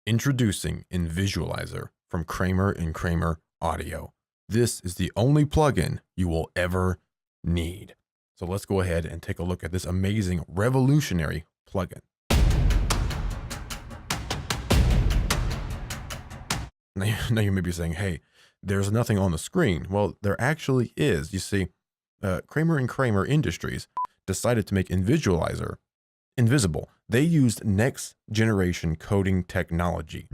Introducing Invizulyzer from Kramer Kramer Audio. This is the only plugin you will ever need. So let's go ahead and take a look at this amazing, revolutionary plugin. Now you may be saying, hey, there's nothing on the screen. Well, there actually is. You see, Kramer Kramer Industries decided to make Invizulyzer invisible. They used next generation coding technology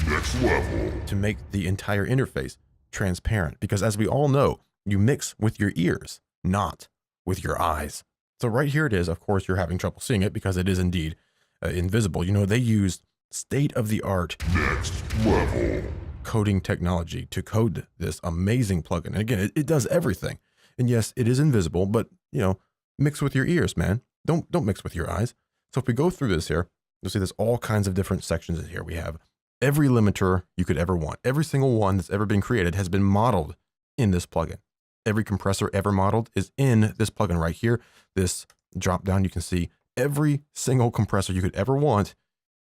to make the entire interface transparent, because as we all know, you mix with your ears, not with your eyes. So right here it is. Of course, you're having trouble seeing it because it is indeed invisible. You know, they used state-of-the-art next level coding technology to code this amazing plugin. And again, it does everything. And yes, it is invisible, but you know, mix with your ears, man. Don't mix with your eyes. So if we go through this here, you'll see there's all kinds of different sections in here. We have every limiter you could ever want. Every single one that's ever been created has been modeled in this plugin. Every compressor ever modeled is in this plugin right here. This drop down, you can see every single compressor you could ever want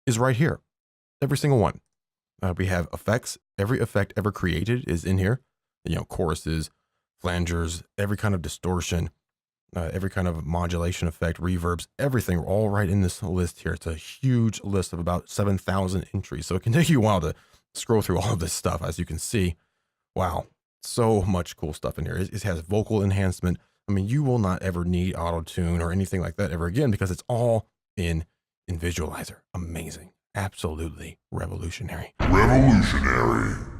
is right here. Every single one. We have effects. Every effect ever created is in here. You know, choruses, flangers, every kind of distortion, every kind of modulation effect, reverbs, everything all right in this list here. It's a huge list of about 7,000 entries. So it can take you a while to scroll through all of this stuff. As you can see, wow, so much cool stuff in here. It has vocal enhancement. I mean, you will not ever need auto-tune or anything like that ever again, because it's all in Invizulyzer. Amazing. Absolutely revolutionary.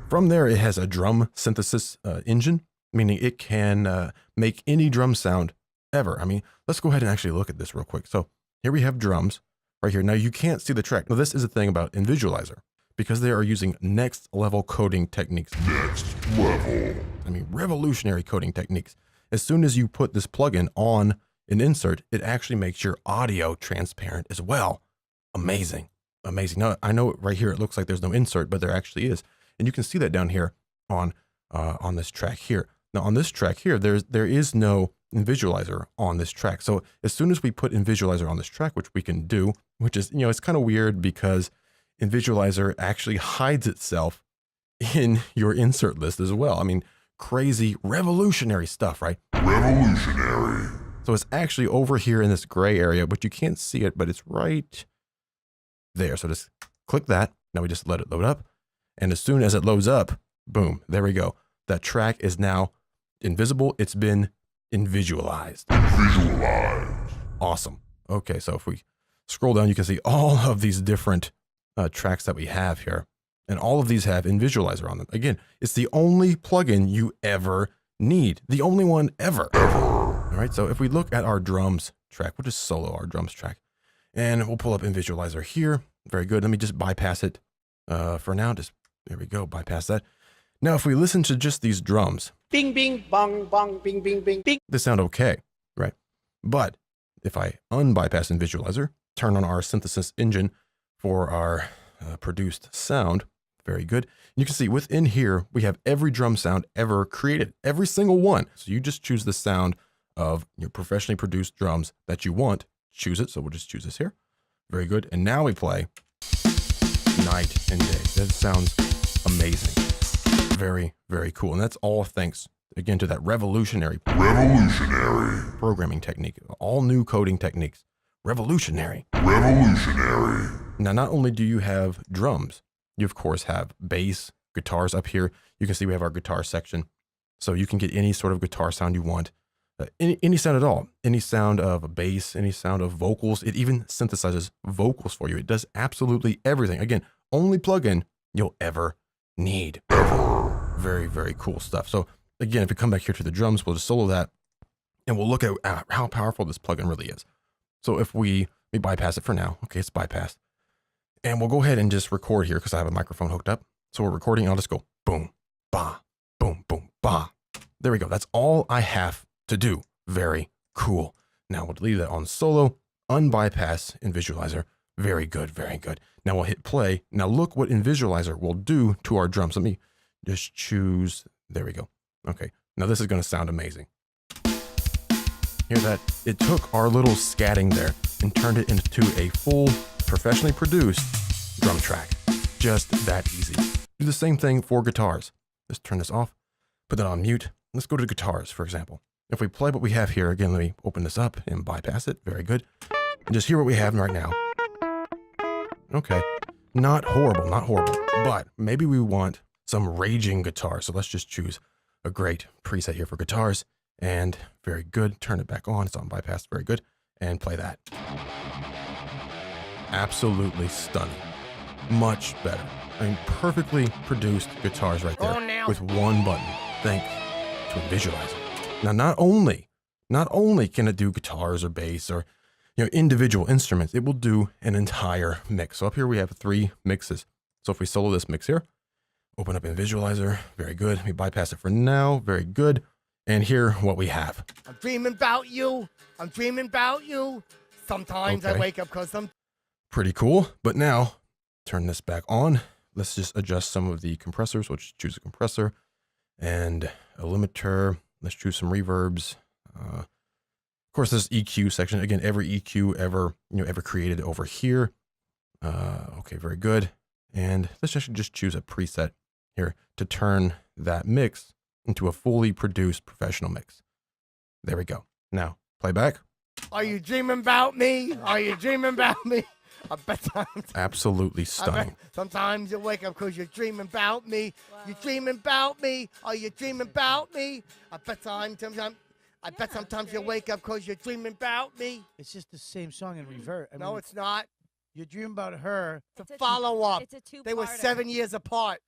From there, it has a drum synthesis engine, meaning it can make any drum sound ever. I mean, let's go ahead and actually look at this real quick. So here we have drums right here. Now you can't see the track. Now this is the thing about Invizulyzer, because they are using next level coding techniques. Next level. I mean, revolutionary coding techniques. As soon as you put this plugin on an insert, it actually makes your audio transparent as well. Amazing. Amazing. Now I know right here, it looks like there's no insert, but there actually is. And you can see that down here on this track here. Now on this track here, there is no Invizulyzer on this track. So as soon as we put Invizulyzer on this track, which we can do, which is, you know, it's kind of weird because Invizulyzer actually hides itself in your insert list as well. I mean, crazy, revolutionary stuff, right? Revolutionary. So it's actually over here in this gray area, but you can't see it, but it's right there. So just click that. Now we just let it load up. And as soon as it loads up, boom, there we go. That track is now invisible. It's been Invizualized. Awesome. Okay, so if we scroll down, you can see all of these different tracks that we have here. And all of these have Invizulyzer on them. Again, it's the only plugin you ever need. The only one ever. All right, so if we look at our drums track, we'll just solo our drums track. And we'll pull up Invizulyzer here. Very good. Let me just bypass it for now. Just, there we go, bypass that. Now, if we listen to just these drums, bing, bing, bong, bong, bing, bing, bing, bing, they sound okay, right? But if I unbypass Invizulyzer, turn on our synthesis engine for our produced sound, very good. You can see within here, we have every drum sound ever created, every single one. So you just choose the sound of your professionally produced drums that you want, choose it. So we'll just choose this here. Very good. And now we play night and day. That sounds amazing. Very, very cool. And that's all thanks, again, to that revolutionary programming technique. All new coding techniques. Revolutionary. Now, not only do you have drums, you of course have bass, guitars up here. You can see we have our guitar section. So you can get any sort of guitar sound you want. Any sound at all. Any sound of a bass, any sound of vocals. It even synthesizes vocals for you. It does absolutely everything. Again, only plugin you'll ever need. Very, very cool stuff. So again, if we come back here to the drums, we'll just solo that and we'll look at how powerful this plugin really is. So if we bypass it for now, okay, it's bypassed. And we'll go ahead and just record here because I have a microphone hooked up. So we're recording. I'll just go boom, ba, boom, boom, ba. There we go. That's all I have to do. Very cool. Now we'll leave that on solo, unbypass Invizulyzer. Very good, very good. Now we'll hit play. Now look what Invizulyzer will do to our drums. Let me just choose. There we go. Okay. Now this is going to sound amazing. Hear that? It took our little scatting there and turned it into a full, professionally produced drum track. just that easy. Do the same thing for guitars. Let's turn this off, put that on mute. Let's go to guitars, for example. If we play what we have here, again, let me open this up and bypass it. Very good. And just hear what we have right now. Okay, not horrible, not horrible, but maybe we want some raging guitar. So let's just choose a great preset here for guitars, and very good. Turn it back on. It's on bypass. Very good. And play that. Absolutely stunning. Much better. I mean, perfectly produced guitars right there with one button. Thanks to Invizulyzer. Now, not only can it do guitars or bass or individual instruments, it will do an entire mix. So up here we have 3 mixes. So if we solo this mix here, open up Invizulyzer, very good. We bypass it for now, very good. And here what we have. I'm dreaming about you. I'm dreaming about you. Sometimes I wake up because I'm... Pretty cool. But now, turn this back on. Let's just adjust some of the compressors. We'll just choose a compressor and a limiter. Let's choose some reverbs. Of course, this EQ section, again, every EQ ever created over here. Okay, very good. And let's actually just choose a preset here to turn that mix into a fully produced professional mix. There we go. Now, play back. Are you dreaming about me? Are you dreaming about me? I bet times. Absolutely stunning. Sometimes you wake up because you're dreaming about me. Wow. You're dreaming about me. Are you dreaming about me? I bet sometimes you wake up because you're dreaming about me. It's just the same song in reverb. I no, mean, it's not. You dream about her. It's a follow-up. It's a two-parter. They were 7 years apart.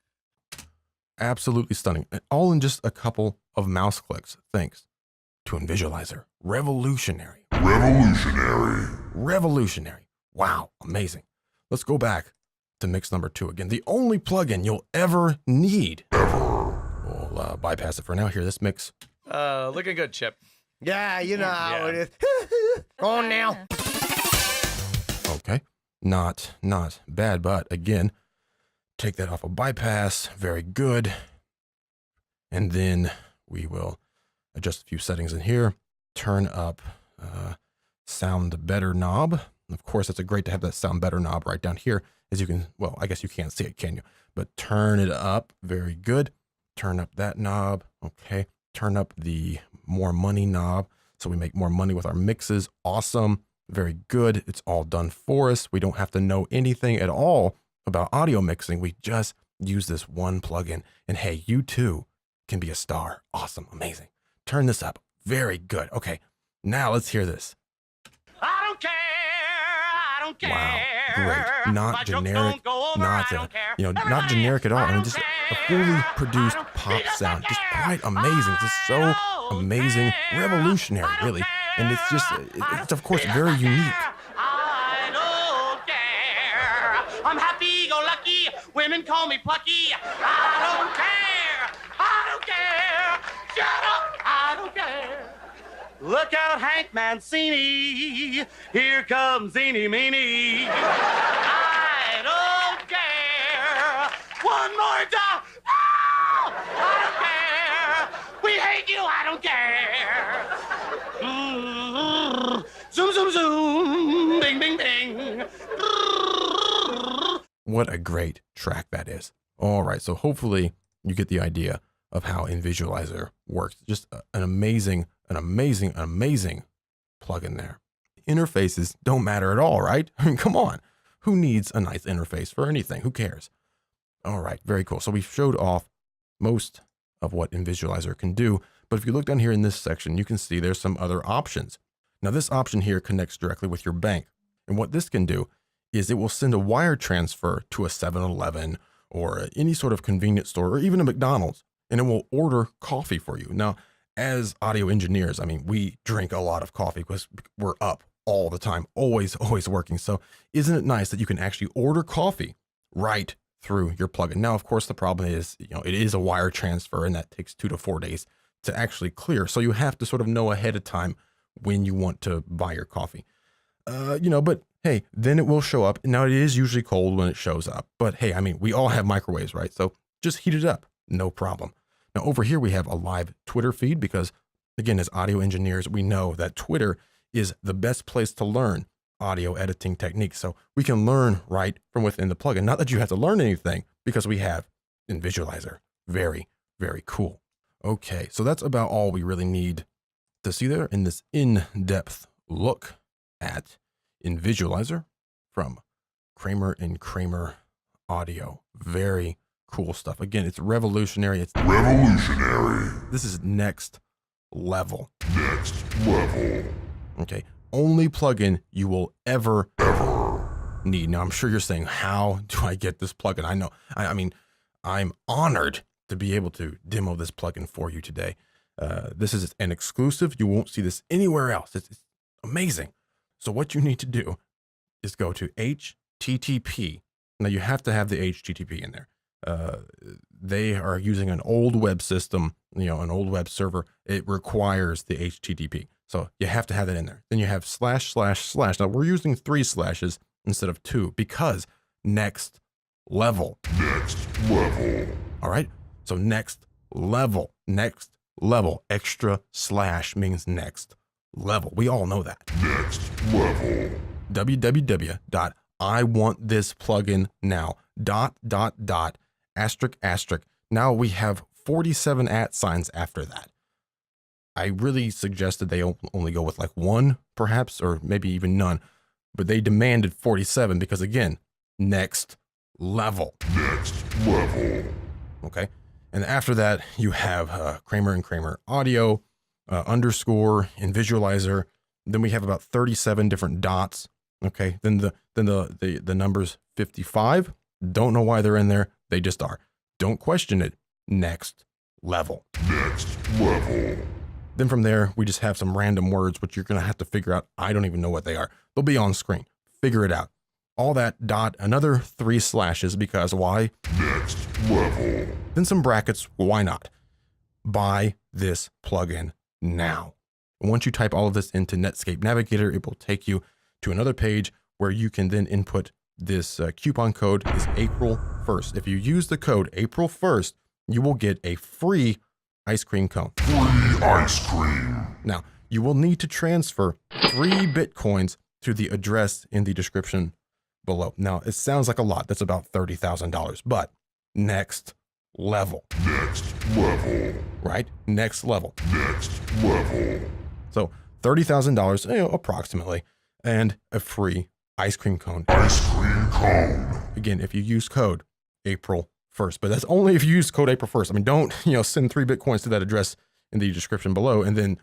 Absolutely stunning. All in just a couple of mouse clicks, thanks to Invizulyzer. Revolutionary. Revolutionary. Wow, amazing. Let's go back to mix number 2 again. The only plugin you'll ever need. We'll bypass it for now. Here, this mix. Looking good, Chip. Yeah, you know how it is. Go on now. Okay, not bad, but again, take that off of bypass. Very good. And then we will adjust a few settings in here. Turn up sound better knob. Of course, it's great to have that sound better knob right down here. As you can, well, I guess you can't see it, can you? But turn it up. Very good. Turn up that knob. Okay. Turn up the more money knob so we make more money with our mixes. Awesome. Very good. It's all done for us. We don't have to know anything at all about audio mixing. We just use this one plugin. And hey, you too can be a star. Awesome. Amazing. Turn this up. Very good. Okay. Now let's hear this. I don't care. I don't care. Wow. Great. Not generic. Not generic at all. I mean, just a fully produced pop sound. Just quite amazing. Just so amazing. Revolutionary, really. And it's of course very unique. I don't care. I'm happy-go-lucky. Women call me plucky. I don't care. I don't care. Shut up. I don't care. Look out, Hank Mancini. Here comes Eeny Meeny. I don't care. One more time. No! I don't care. We hate you. I don't care. Zoom, zoom, zoom. Bing, bing, bing. What a great track that is. All right, so hopefully you get the idea of how Invizulyzer works. Just an amazing plugin there. Interfaces don't matter at all, right? I mean, come on. Who needs a nice interface for anything? Who cares? All right, very cool. So we showed off most of what Invizulyzer can do, but if you look down here in this section, you can see there's some other options. Now this option here connects directly with your bank. And what this can do is it will send a wire transfer to a 7-Eleven or any sort of convenience store or even a McDonald's, and it will order coffee for you. Now, as audio engineers, I mean, we drink a lot of coffee because we're up all the time, always working. So isn't it nice that you can actually order coffee right through your plugin? Now, of course, the problem is, it is a wire transfer and that takes 2 to 4 days to actually clear. So you have to sort of know ahead of time when you want to buy your coffee. But hey, then it will show up. Now it is usually cold when it shows up, but hey, I mean, we all have microwaves, right? So just heat it up, no problem. Now over here, we have a live Twitter feed because again, as audio engineers, we know that Twitter is the best place to learn audio editing techniques. So we can learn right from within the plugin. Not that you have to learn anything, because we have Invizulyzer. Very, very cool. Okay, so that's about all we really need to see there in this in-depth look at Invizulyzer from Kramer and Kramer Audio. Very cool stuff. Again, it's revolutionary. It's revolutionary. This is next level. Next level. Okay, only plugin you will ever need. Now, I'm sure you're saying, how do I get this plugin? I know. I mean, I'm honored to be able to demo this plugin for you today. This is an exclusive. You won't see this anywhere else. It's amazing. So what you need to do is go to HTTP. Now, you have to have the HTTP in there. They are using an old web system, an old web server. It requires the HTTP. So you have to have that in there. Then you have ///. Now, we're using 3 slashes instead of 2 because next level. Next level. All right. So next level. Extra slash means next level. We all know that. Next level. www.iwantthisplugin.now. ... Now we have 47 @ signs after that. I really suggested they only go with like 1, perhaps, or maybe even none, but they demanded 47 because, again, next level. Next level. Okay. And after that, you have Kramer and Kramer Audio, underscore, Invizulyzer. Then we have about 37 different dots. Okay. Then the numbers 55. Don't know why they're in there. They just are. Don't question it. Next level. Next level. Then from there, we just have some random words, which you're going to have to figure out. I don't even know what they are. They'll be on screen. Figure it out. All that dot, another 3 slashes because why? Next level. Then some brackets. Why not? Buy this plugin now. And once you type all of this into NETSCAPE Navigator, it will take you to another page where you can then input this coupon code is April 1st. If you use the code April 1st, you will get a free ice cream cone. Free ice cream. Now, you will need to transfer 3 Bitcoins to the address in the description below. Now, it sounds like a lot. That's about $30,000, but next level. Next level. Right? Next level. Next level. So $30,000, approximately, and a free ice cream cone. Ice cream cone. Again, if you use code April 1st, but that's only if you use code April 1st. I mean, don't, send 3 Bitcoins to that address in the description below and then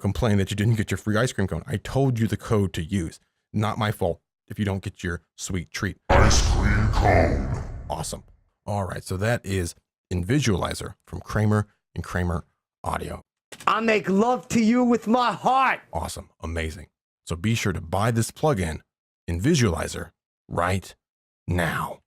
complain that you didn't get your free ice cream cone. I told you the code to use. Not my fault if you don't get your sweet treat. Ice cream cone. Awesome. All right. So that is Invizulyzer from Kramer and Kramer Audio. I make love to you with my heart. Awesome. Amazing. So be sure to buy this plugin, Invizulyzer, right now.